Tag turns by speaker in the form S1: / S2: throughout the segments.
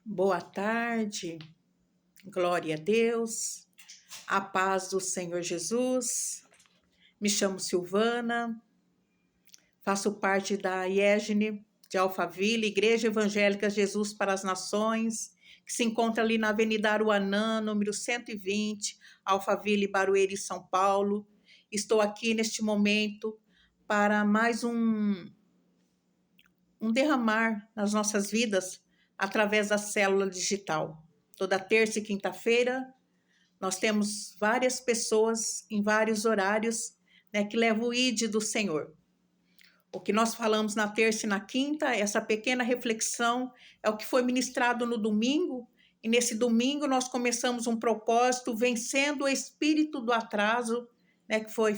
S1: Boa tarde, glória a Deus, a paz do Senhor Jesus. Me chamo Silvana, faço parte da IEGNE de Alphaville, Igreja Evangélica Jesus para as Nações, que se encontra ali na Avenida Aruanã, número 120, Alphaville, Barueri, São Paulo. Estou aqui neste momento para mais um derramar nas nossas vidas através da célula digital. Toda terça e quinta-feira, nós temos várias pessoas em vários horários, né, que levam o ID do Senhor. O que nós falamos na terça e na quinta, essa pequena reflexão, é o que foi ministrado no domingo, e nesse domingo nós começamos um propósito, vencendo o espírito do atraso, né, que foi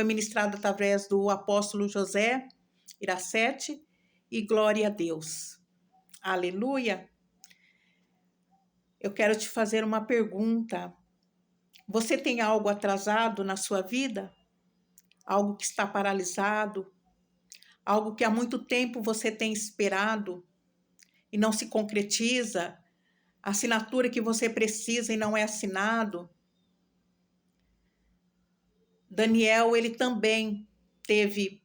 S1: ministrado através do apóstolo José Iracete, e glória a Deus. Aleluia! Eu quero te fazer uma pergunta. Você tem algo atrasado na sua vida? Algo que está paralisado? Algo que há muito tempo você tem esperado e não se concretiza? A assinatura que você precisa e não é assinado? Daniel, ele também teve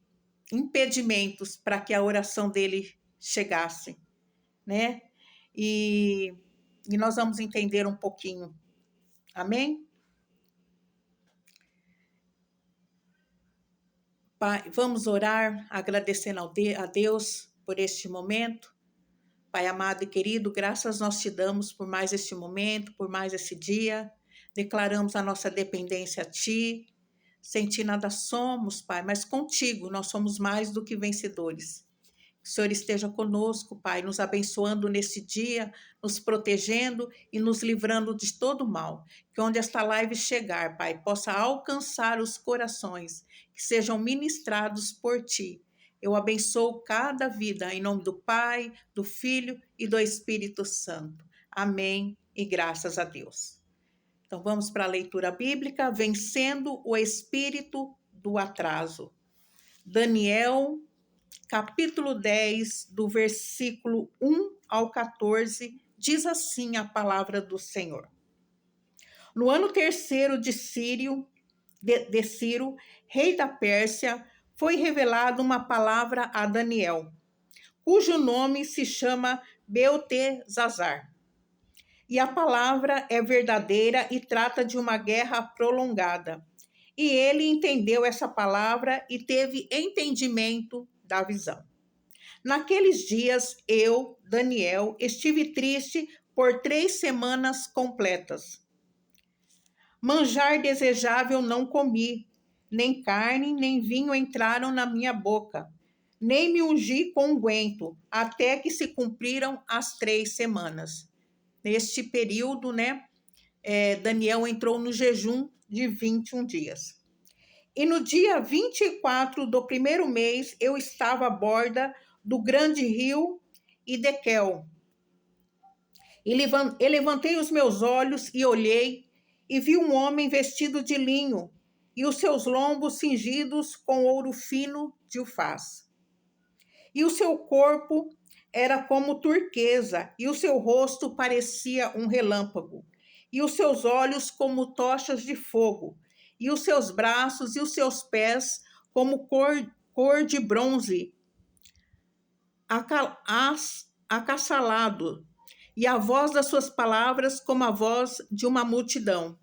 S1: impedimentos para que a oração dele chegasse, né? E nós vamos entender um pouquinho. Amém? Pai, vamos orar agradecendo a Deus por este momento. Pai amado e querido, graças nós te damos por mais este momento, por mais esse dia. Declaramos a nossa dependência a Ti. Sem Ti nada somos, Pai, mas contigo nós somos mais do que vencedores. Que o Senhor esteja conosco, Pai, nos abençoando nesse dia, nos protegendo e nos livrando de todo mal. Que onde esta live chegar, Pai, possa alcançar os corações, que sejam ministrados por Ti. Eu abençoo cada vida, em nome do Pai, do Filho e do Espírito Santo. Amém e graças a Deus. Então vamos para a leitura bíblica, vencendo o espírito do atraso. Daniel, capítulo 10, do versículo 1 ao 14, diz assim a palavra do Senhor. No ano terceiro de Ciro, rei da Pérsia, foi revelada uma palavra a Daniel, cujo nome se chama Beltesazar. E a palavra é verdadeira e trata de uma guerra prolongada. E ele entendeu essa palavra e teve entendimento da visão. Naqueles dias, eu, Daniel, estive triste por 3 semanas completas. Manjar desejável não comi, nem carne, nem vinho entraram na minha boca, nem me ungi com unguento, até que se cumpriram as 3 semanas. Neste período, né, Daniel entrou no jejum de 21 dias. E no dia 24 do primeiro mês, eu estava à borda do grande rio Idequel. E levantei os meus olhos e olhei, e vi um homem vestido de linho, e os seus lombos cingidos com ouro fino de Ufaz. E o seu corpo era como turquesa, e o seu rosto parecia um relâmpago, e os seus olhos como tochas de fogo, e os seus braços e os seus pés como cor de bronze, acassalado, e a voz das suas palavras como a voz de uma multidão.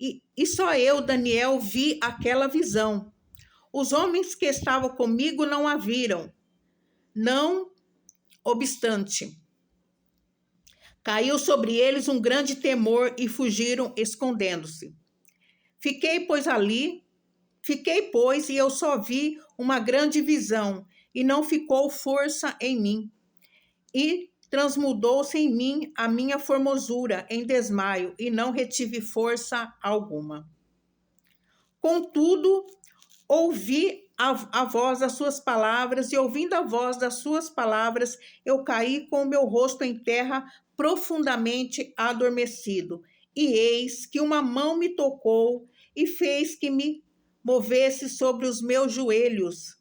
S1: E só eu, Daniel, vi aquela visão. Os homens que estavam comigo não a viram. Não obstante, caiu sobre eles um grande temor e fugiram escondendo-se. Fiquei, pois, e eu só vi uma grande visão, e não ficou força em mim. E transmudou-se em mim a minha formosura em desmaio, e não retive força alguma. Contudo, ouvi a voz das suas palavras, e ouvindo a voz das suas palavras, eu caí com o meu rosto em terra, profundamente adormecido. E eis que uma mão me tocou e fez que me movesse sobre os meus joelhos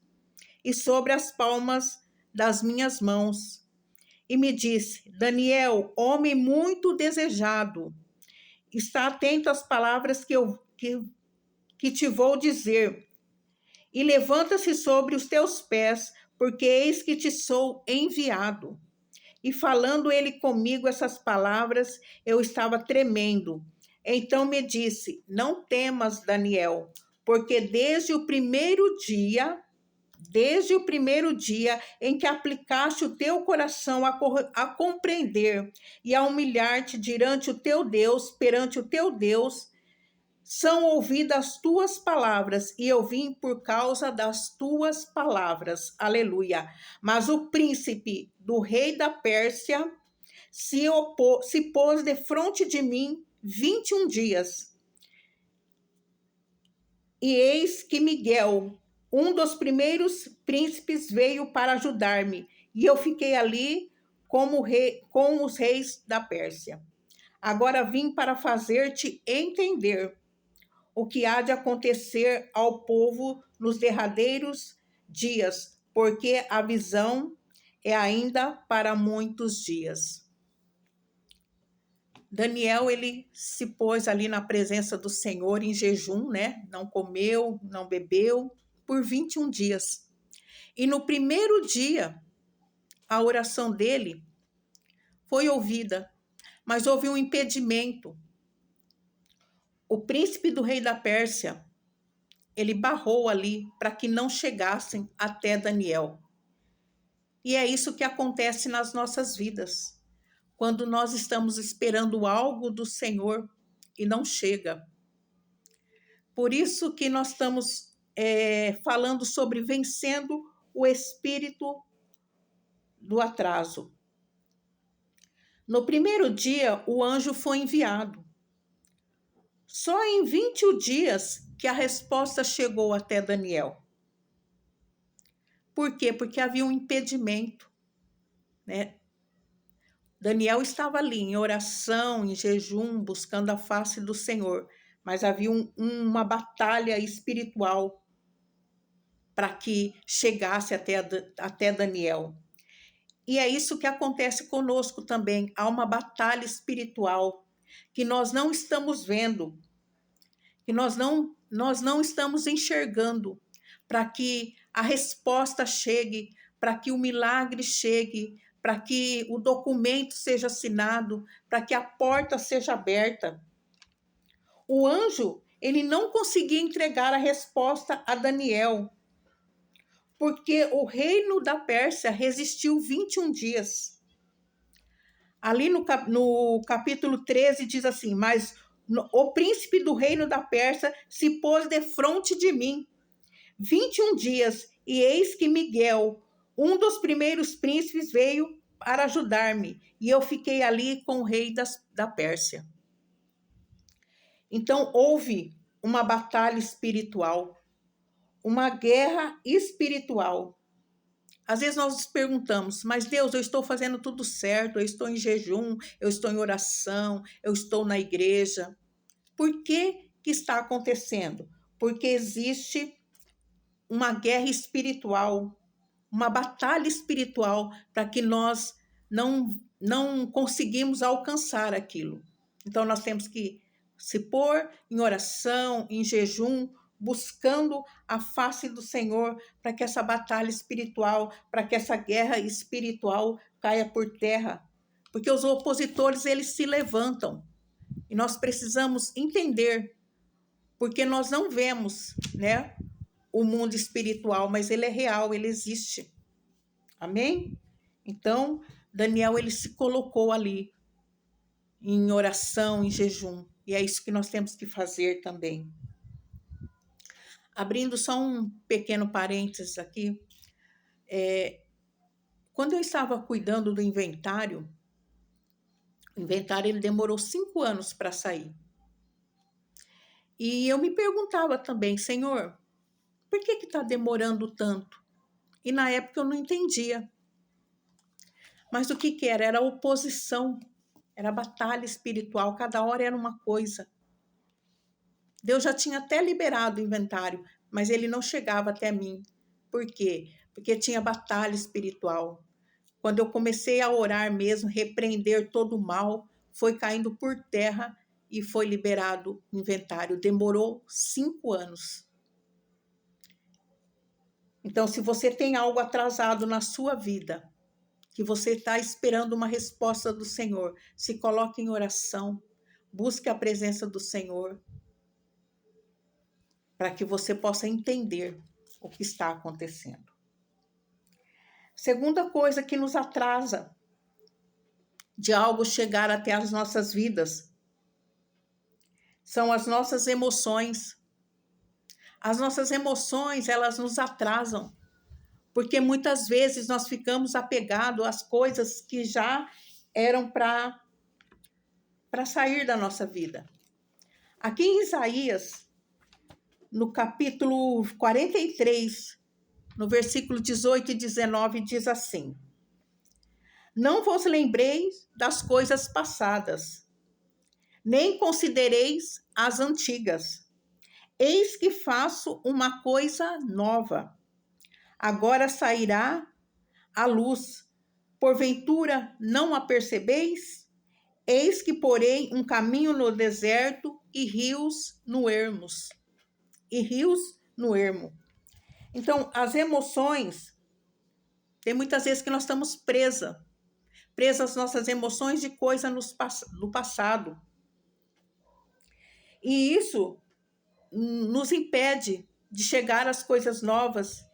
S1: e sobre as palmas das minhas mãos. e me disse: Daniel, homem muito desejado, está atento às palavras que te vou dizer, e levanta-se sobre os teus pés, porque eis que te sou enviado. E falando ele comigo essas palavras, eu estava tremendo. Então me disse: Não temas, Daniel, porque desde o primeiro dia em que aplicaste o teu coração a compreender e a humilhar-te perante o teu Deus, são ouvidas as tuas palavras, e eu vim por causa das tuas palavras. Aleluia. Mas o príncipe do rei da Pérsia se pôs defronte de mim 21 dias. E eis que Miguel, um dos primeiros príncipes, veio para ajudar-me, e eu fiquei ali com os reis da Pérsia. Agora vim para fazer-te entender o que há de acontecer ao povo nos derradeiros dias, porque a visão é ainda para muitos dias. Daniel, ele se pôs ali na presença do Senhor em jejum, né? Não comeu, não bebeu, por 21 dias. E no primeiro dia, a oração dele foi ouvida, mas houve um impedimento. O príncipe do rei da Pérsia, ele barrou ali para que não chegassem até Daniel. E é isso que acontece nas nossas vidas. Quando nós estamos esperando algo do Senhor e não chega. Por isso que nós estamos falando sobre vencendo o espírito do atraso. No primeiro dia, o anjo foi enviado. Só em 21 dias que a resposta chegou até Daniel. Por quê? Porque havia um impedimento, né? Daniel estava ali em oração, em jejum, buscando a face do Senhor, mas havia uma batalha espiritual para que chegasse até Daniel. E é isso que acontece conosco também. Há uma batalha espiritual que nós não estamos vendo, que nós não estamos enxergando, para que a resposta chegue, para que o milagre chegue, para que o documento seja assinado, para que a porta seja aberta. O anjo, ele não conseguia entregar a resposta a Daniel, porque o reino da Pérsia resistiu 21 dias. Ali no capítulo 13 diz assim: Mas o príncipe do reino da Pérsia se pôs defronte de mim 21 dias, e eis que Miguel, um dos primeiros príncipes, veio para ajudar-me, e eu fiquei ali com o rei da Pérsia. Então houve uma batalha espiritual, uma guerra espiritual. Às vezes nós nos perguntamos: mas Deus, eu estou fazendo tudo certo, eu estou em jejum, eu estou em oração, eu estou na igreja. Por que está acontecendo? Porque existe uma guerra espiritual, uma batalha espiritual para que nós não conseguimos alcançar aquilo. Então nós temos que se pôr em oração, em jejum, buscando a face do Senhor para que essa batalha espiritual, para que essa guerra espiritual caia por terra. Porque os opositores, eles se levantam. E nós precisamos entender, porque nós não vemos, né, o mundo espiritual, mas ele é real, ele existe. Amém? Então, Daniel, ele se colocou ali em oração, em jejum. E é isso que nós temos que fazer também. Abrindo só um pequeno parênteses aqui. Quando eu estava cuidando do inventário, o inventário ele demorou 5 anos para sair. E eu me perguntava também: Senhor, por que está demorando tanto? E na época eu não entendia. Mas o que era? Era oposição, era batalha espiritual, cada hora era uma coisa. Deus já tinha até liberado o inventário, mas ele não chegava até mim. Por quê? Porque tinha batalha espiritual. Quando eu comecei a orar mesmo, repreender todo o mal, foi caindo por terra e foi liberado o inventário. Demorou 5 anos. Então, se você tem algo atrasado na sua vida, que você está esperando uma resposta do Senhor, se coloque em oração, busque a presença do Senhor, para que você possa entender o que está acontecendo. Segunda coisa que nos atrasa de algo chegar até as nossas vidas são as nossas emoções. As nossas emoções, elas nos atrasam, porque muitas vezes nós ficamos apegados às coisas que já eram para sair da nossa vida. Aqui em Isaías, no capítulo 43, no versículo 18 e 19, diz assim: Não vos lembreis das coisas passadas, nem considereis as antigas. Eis que faço uma coisa nova. Agora sairá a luz. Porventura não a percebeis? Eis que porei um caminho no deserto e rios no ermos. E rios no ermo. Então, as emoções, tem muitas vezes que nós estamos presas às nossas emoções de coisa do passado. E isso nos impede de chegar às coisas novas,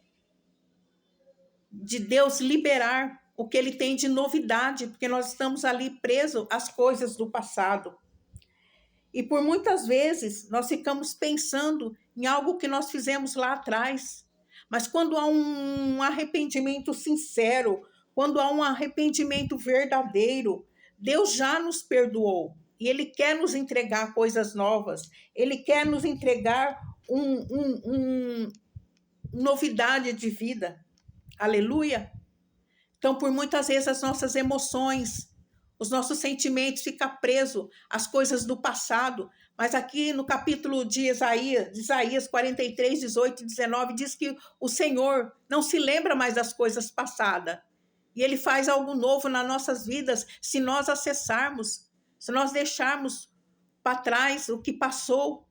S1: de Deus liberar o que Ele tem de novidade, porque nós estamos ali presos às coisas do passado. E por muitas vezes nós ficamos pensando em algo que nós fizemos lá atrás. Mas quando há um arrependimento sincero, quando há um arrependimento verdadeiro, Deus já nos perdoou. E Ele quer nos entregar coisas novas. Ele quer nos entregar novidade de vida. Aleluia! Então, por muitas vezes, as nossas emoções, os nossos sentimentos ficam presos às coisas do passado. Mas aqui no capítulo de Isaías 43, 18 e 19, diz que o Senhor não se lembra mais das coisas passadas. E Ele faz algo novo nas nossas vidas se nós acessarmos, se nós deixarmos para trás o que passou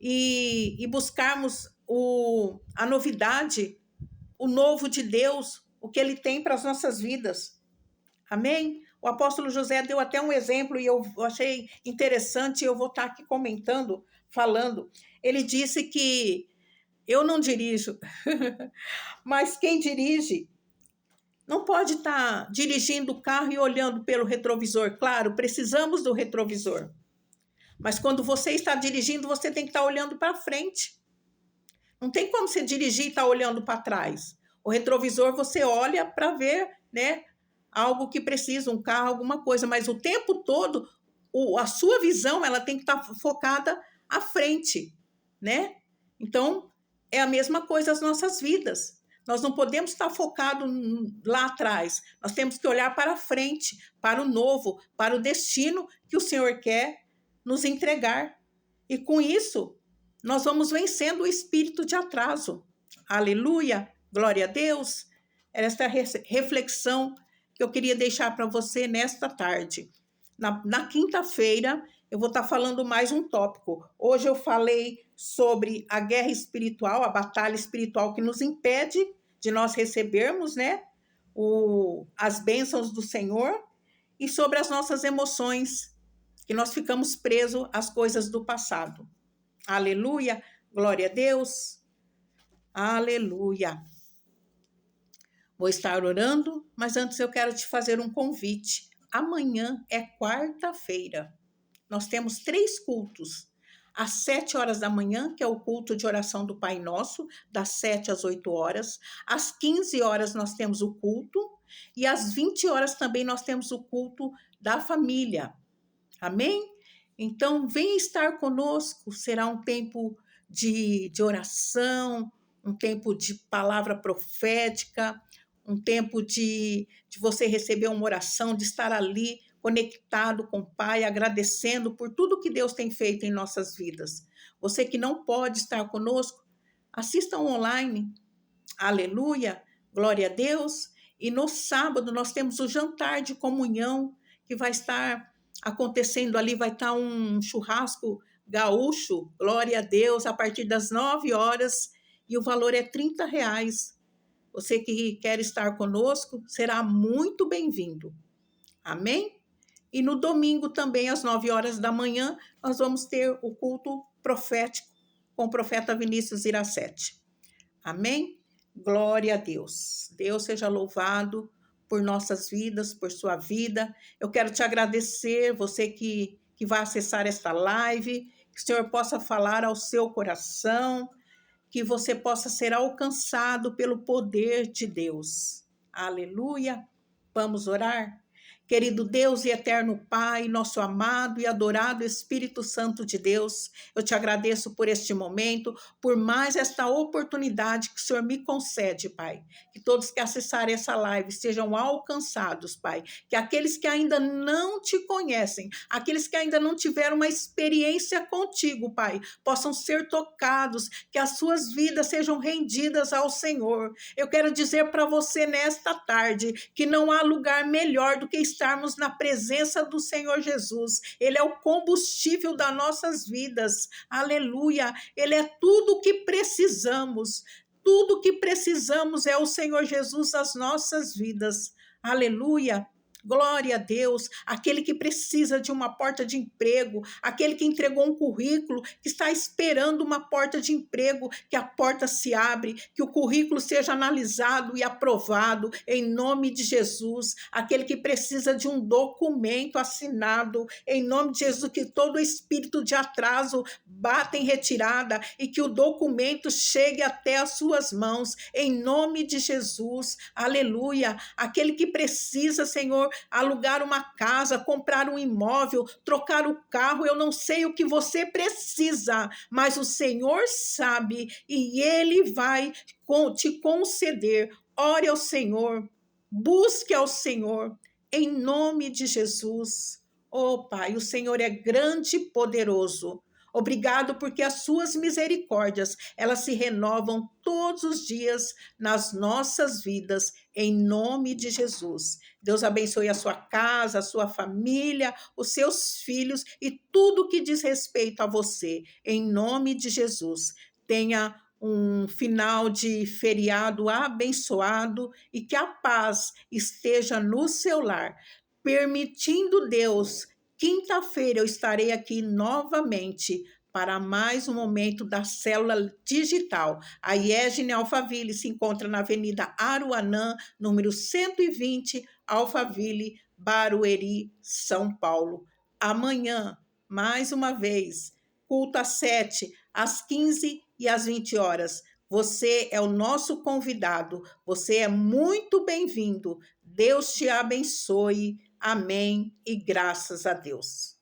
S1: e buscarmos a novidade, o novo de Deus, o que Ele tem para as nossas vidas. Amém? O apóstolo José deu até um exemplo e eu achei interessante, eu vou estar aqui comentando, falando. Ele disse que eu não dirijo, mas quem dirige não pode estar dirigindo o carro e olhando pelo retrovisor. Claro, precisamos do retrovisor. Mas quando você está dirigindo, você tem que estar olhando para frente. Não tem como você dirigir e estar olhando para trás. O retrovisor você olha para ver, né, algo que precisa, um carro, alguma coisa, mas o tempo todo a sua visão ela tem que estar focada à frente, né? Então, é a mesma coisa as nossas vidas. Nós não podemos estar focados lá atrás. Nós temos que olhar para frente, para o novo, para o destino que o Senhor quer nos entregar. E com isso, nós vamos vencendo o espírito de atraso. Aleluia! Glória a Deus! Era esta reflexão que eu queria deixar para você nesta tarde. Na quinta-feira, eu vou estar falando mais um tópico. Hoje eu falei sobre a guerra espiritual, a batalha espiritual que nos impede de nós recebermos, né, as bênçãos do Senhor, e sobre as nossas emoções, que nós ficamos presos às coisas do passado. Aleluia! Glória a Deus! Aleluia! Vou estar orando, mas antes eu quero te fazer um convite. Amanhã é quarta-feira. Nós temos 3 cultos. Às 7 horas da manhã, que é o culto de oração do Pai Nosso, das 7 às 8 horas. Às 15 horas nós temos o culto. E às 20 horas também nós temos o culto da família. Amém? Então, venha estar conosco. Será um tempo de oração, um tempo de palavra profética, um tempo de você receber uma oração, de estar ali conectado com o Pai, agradecendo por tudo que Deus tem feito em nossas vidas. Você que não pode estar conosco, assista online. Aleluia, glória a Deus. E no sábado nós temos o jantar de comunhão, que vai estar acontecendo ali, vai estar um churrasco gaúcho, glória a Deus, a partir das 9 horas, e o valor é R$ 30. Você que quer estar conosco, será muito bem-vindo. Amém? E no domingo também, às 9 horas da manhã, nós vamos ter o culto profético com o profeta Vinícius Iracete. Amém? Glória a Deus. Deus seja louvado por nossas vidas, por sua vida. Eu quero te agradecer, você que vai acessar esta live, que o Senhor possa falar ao seu coração, que você possa ser alcançado pelo poder de Deus. Aleluia. Vamos orar? Querido Deus e eterno Pai, nosso amado e adorado Espírito Santo de Deus, eu te agradeço por este momento, por mais esta oportunidade que o Senhor me concede, Pai. Que todos que acessarem essa live sejam alcançados, Pai. Que aqueles que ainda não te conhecem, aqueles que ainda não tiveram uma experiência contigo, Pai, possam ser tocados, que as suas vidas sejam rendidas ao Senhor. Eu quero dizer para você nesta tarde que não há lugar melhor do que estarmos na presença do Senhor Jesus. Ele é o combustível das nossas vidas. Aleluia. Ele é tudo o que precisamos. Tudo que precisamos é o Senhor Jesus nas nossas vidas. Aleluia. Glória a Deus, aquele que precisa de uma porta de emprego, aquele que entregou um currículo, que está esperando uma porta de emprego, que a porta se abre, que o currículo seja analisado e aprovado em nome de Jesus, aquele que precisa de um documento assinado em nome de Jesus, que todo espírito de atraso bata em retirada e que o documento chegue até as suas mãos em nome de Jesus, aleluia, aquele que precisa, Senhor, alugar uma casa, comprar um imóvel, trocar o carro, eu não sei o que você precisa, mas o Senhor sabe e Ele vai te conceder. Ore ao Senhor, busque ao Senhor, em nome de Jesus. Oh Pai, o Senhor é grande e poderoso. Obrigado porque as suas misericórdias, elas se renovam todos os dias nas nossas vidas, em nome de Jesus. Deus abençoe a sua casa, a sua família, os seus filhos e tudo que diz respeito a você, em nome de Jesus. Tenha um final de feriado abençoado e que a paz esteja no seu lar. Permitindo Deus, quinta-feira eu estarei aqui novamente para mais um momento da Célula Digital. A IEGNE Alphaville se encontra na Avenida Aruanã, número 120, Alphaville, Barueri, São Paulo. Amanhã, mais uma vez, culto às 7, às 15 e às 20 horas. Você é o nosso convidado, você é muito bem-vindo. Deus te abençoe. Amém e graças a Deus.